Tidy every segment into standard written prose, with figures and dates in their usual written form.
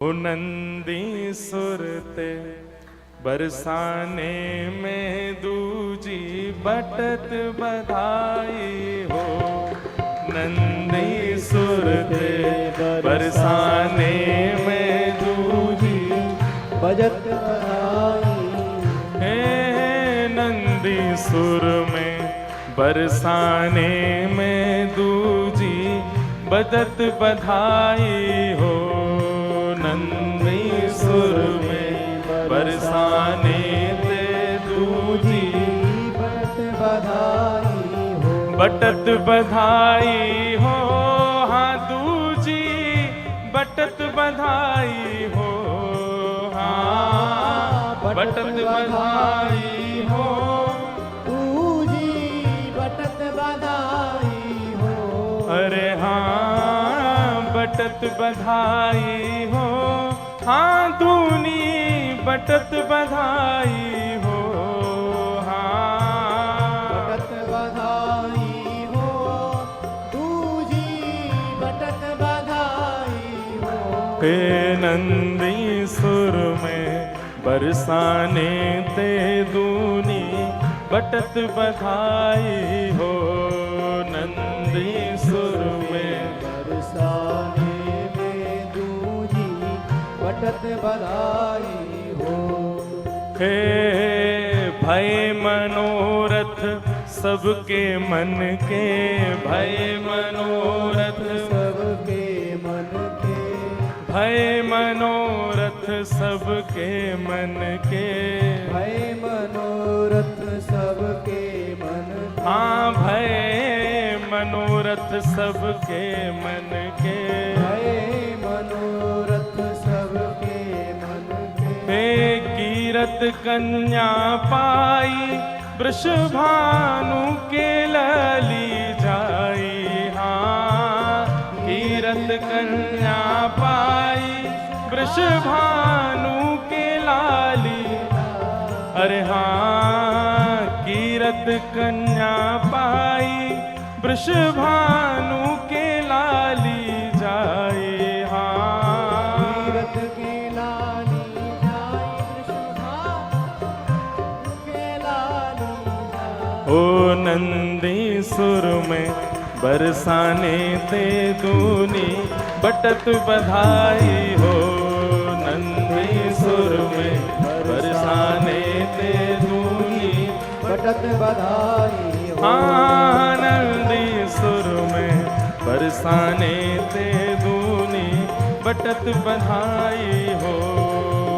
नंदी सुरते बरसाने में दूजी बटत बधाई हो। नंदी सुरते बरसाने में दूजी बजत बधाई। हे नंदी सुर में बरसाने में दूजी बजत बधाई हो। नंदी सुर में बरसाने ते दूजी बटत बधाई हो। बटत बधाई हो। हाँ दूजी बटत बधाई हो। हाँ बटत बधाई हो। दूजी बटत बधाई हो। अरे हाँ बटत बधाई हो। हाँ दूनी बटत बधाई हो। हाँ बटत बधाई हो। दूजी बटत बधाई हो। हे नंदी सुर में बरसाने ते दूनी बटत बधाई हो। नंदी सुर में बरसाने में दूजी बटत बधाई हो। हे भय मनोरथ सबके मन के भय मनोरथ सबके मन के भय मनोरथ सबके मन के भय मनोरथ सबके मन के। हाँ भय मनोरथ सबके मन के भय मनोरथ सबके मन के। हे कीरत कन्या पाई वृषभानु के लली जाई। हाँ कीरत कन्या पाई वृषभानु के लाली। अरे हाँ कीरत कन्या पाई वृषभानु के लाली जाई। हाँ कीरत के लाली जाई वृषभानु के लाली जाई। ओ नंदी सुर में बरसाने ते दूनी बटत बधाई हो। नंदी सुर में बरसाने ते दूनी बटत बधाई हो। हाँ नंदी सुर में बरसाने ते दूनी बटत बधाई हो।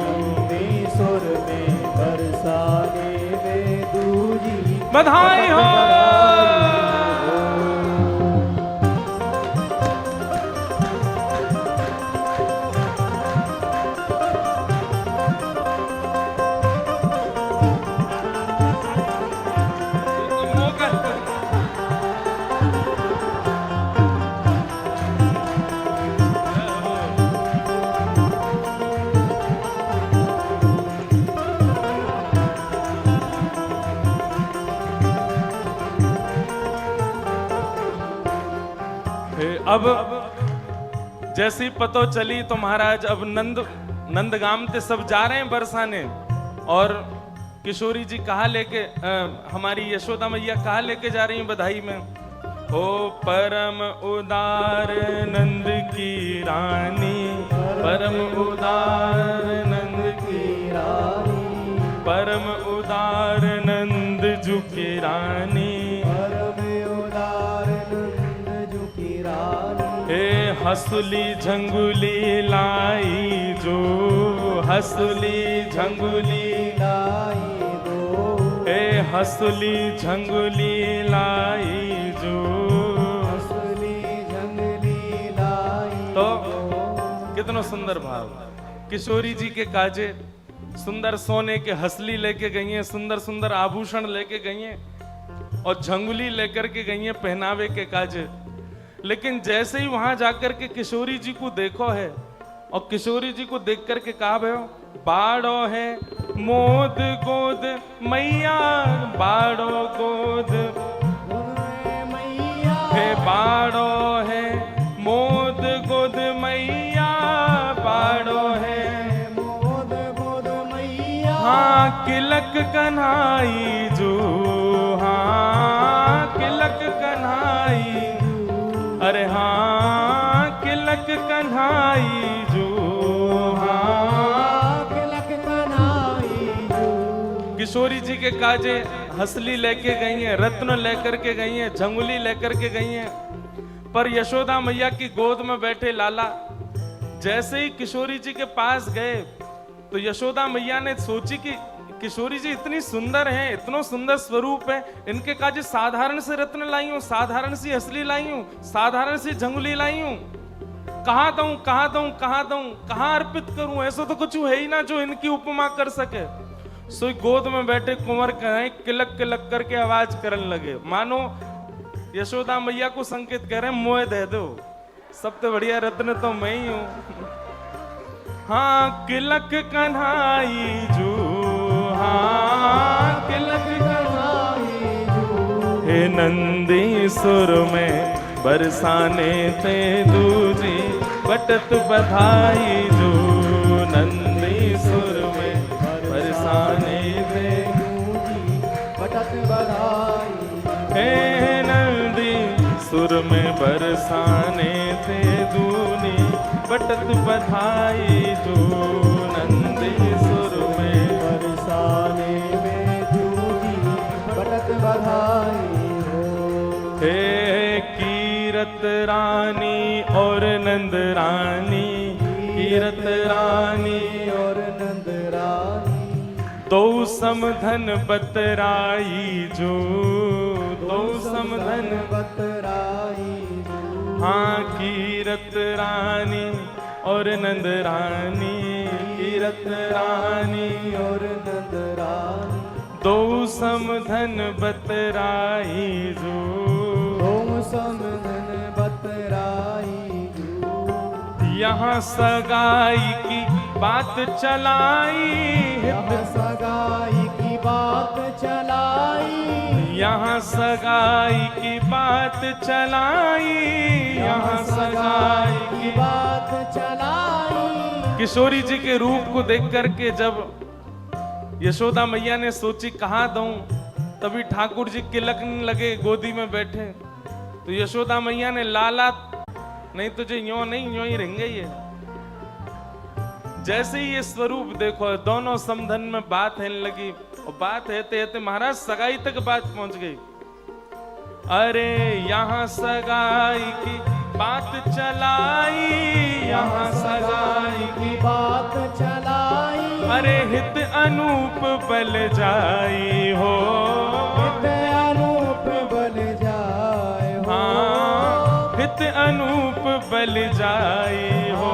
नंदी सुर में बरसाने में दूजी बधाई हो। अब जैसी पतो चली तो महाराज अब नंदगाम ते सब जा रहे हैं बरसाने। और किशोरी जी कहा लेके हमारी यशोदा मैया कहा लेके जा रही हैं बधाई में। ओ परम उदार नंद की रानी परम उदार नंद की रानी परम उदार नंद जू की रानी परम उदार नंद जू की रानी। हे हसुली झंगुली लाई जो हसुली झंगुली लाई दो। हे हसुली झंगुली लाई जो। हसुली झंगली लाई तो दो। कितना सुंदर भाव। किशोरी जी के काजे सुंदर सोने के हसली लेके गई हैं, सुंदर सुंदर आभूषण लेके गई हैं और झंगुली लेकर के गई हैं पहनावे के काजे। लेकिन जैसे ही वहां जाकर के किशोरी जी को देखो है और किशोरी जी को देख करके कहा भयो बाड़ो है मोद गोद मैया बाड़ो गोद मैया है बाड़ो है मोद गोद मैया बाड़ो हाँ किलक कन्हाई जू, हाँ किलक कन्हाई, अरे हाँ किलक कन्हाई जू, हाँ तिलक कन्हाई जो। किशोरी जी के काजे हंसली लेके गई हैं, रत्न लेकर के गई हैं, झंगुली लेकर के गई हैं, पर यशोदा मैया की गोद में बैठे लाला जैसे ही किशोरी जी के पास गए तो यशोदा मैया ने सोची कि किशोरी जी इतनी सुंदर हैं, इतना सुंदर स्वरूप है, इनके काजे साधारण से रत्न लाई हूं, साधारण सी हंसली लाई हूं, साधारण सी झंगुली लाई हूं, कहाँ दूं कहाँ दूं कहाँ दूं, कहाँ अर्पित करूं, ऐसा तो कुछ है ही ना जो इनकी उपमा कर सके। सो गोद में बैठे कुंवर कहें किलक किलक करके आवाज करने लगे, मानो यशोदा मैया को संकेत कह रहे हैं मोह दे दो, सबसे बढ़िया रत्न तो मैं ही हूं। हाँ किलक कन्हाई जू, हाँ किलक कन्हाई जो। हे नंदी सुर में बरसाने थे दूजी बटत बधाई जो, नंदी सुर में बरसाने थे दूजी बटत बधाई। हे नंदी सुर में बरसाने थे दूनी बटत बधाई जो, नंदी सुर में बरसाने में दूजी बटत बधाई हो। हे कीरत रानी और नंद रानी, कीरत रानी और नंद रानी दो समधन बतराई जो, दो समधन बतराई जो। हाँ कीरत रानी और नंद रानी, कीरत रानी और नंद रानी दो समधन बतराई जो, ओम समधन बतराई जो। यहाँ सगाई की बात चलाई, यहाँ सगाई की बात चलाई, यहाँ सगाई की बात चलाई, यहाँ सगाई की बात चलाई। किशोरी जी के रूप को देख करके जब यशोदा मैया ने सोची कहाँ दूं, तभी ठाकुर जी किलकने लगे गोदी में बैठे। तो यशोदा मैया ने लाला नहीं तुझे यूं नहीं यूं ही रहेंगे ये। जैसे ही ये स्वरूप देखो दोनों समधन में बात है लगी और बात है महाराज सगाई तक बात पहुंच गई। अरे यहाँ सगाई की बात चलाई, यहाँ सगाई की बात चलाई। अरे हित अनूप बल जाई हो, हित अनूप बल जाए हो। हाँ हित अनूप बल जाई हो।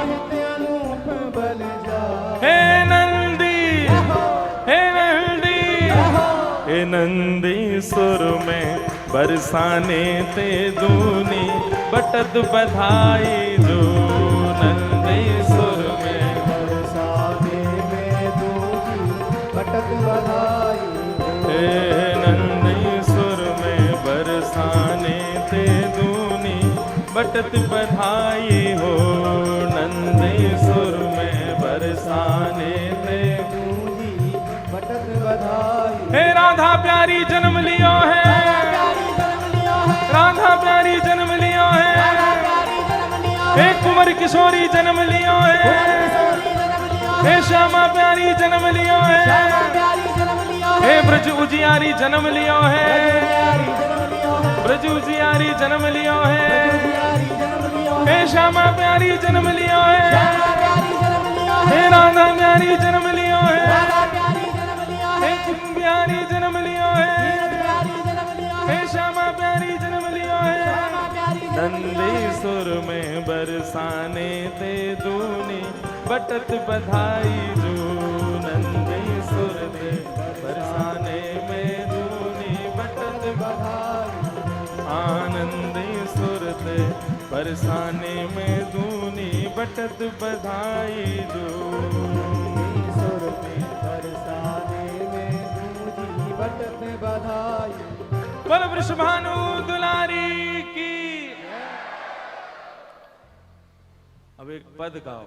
हित अनूप बल जाए। हे नंदी, हे नंदी, हे नंदी सुर में बरसाने ते दूनी बटत बधाई जो, नंदी सुर में बरसाने में दूनी बटत बधाई हो। हे नंदी सुर में बरसाने ते दूनी बटत बधाई हो, नंदी सुर में बरसाने ते दूनी बटत बधाई। हे राधा प्यारी जन्म लियो है, राधा प्यारी जन्म लियो है, हे कुंवर किशोरी जन्म लियो है, हे श्यामा प्यारी जन्म लियो है, हे ब्रज उजियारी जन्म लियो है, ब्रज उजियारी जन्म लियो है, हे श्यामा प्यारी जन्म लियो है, हे राधा प्यारी जन्म लियो है, हे कुंवर प्यारी जन्म लियो है, हे श्यामा प्यारी जन्म लियो है। नंदी सुर में बरसाने ते दूनी बटत बधाई जो, नंदी सुर में बरसाने में दूनी बटत बधाई। आनंदी सुर ते बरसाने में दूनी बटत बधाई जो, सुर में बरसाने में दूनी बटत बधाई। बोल वृषभानु दुलारी की। अब एक पद गाओ।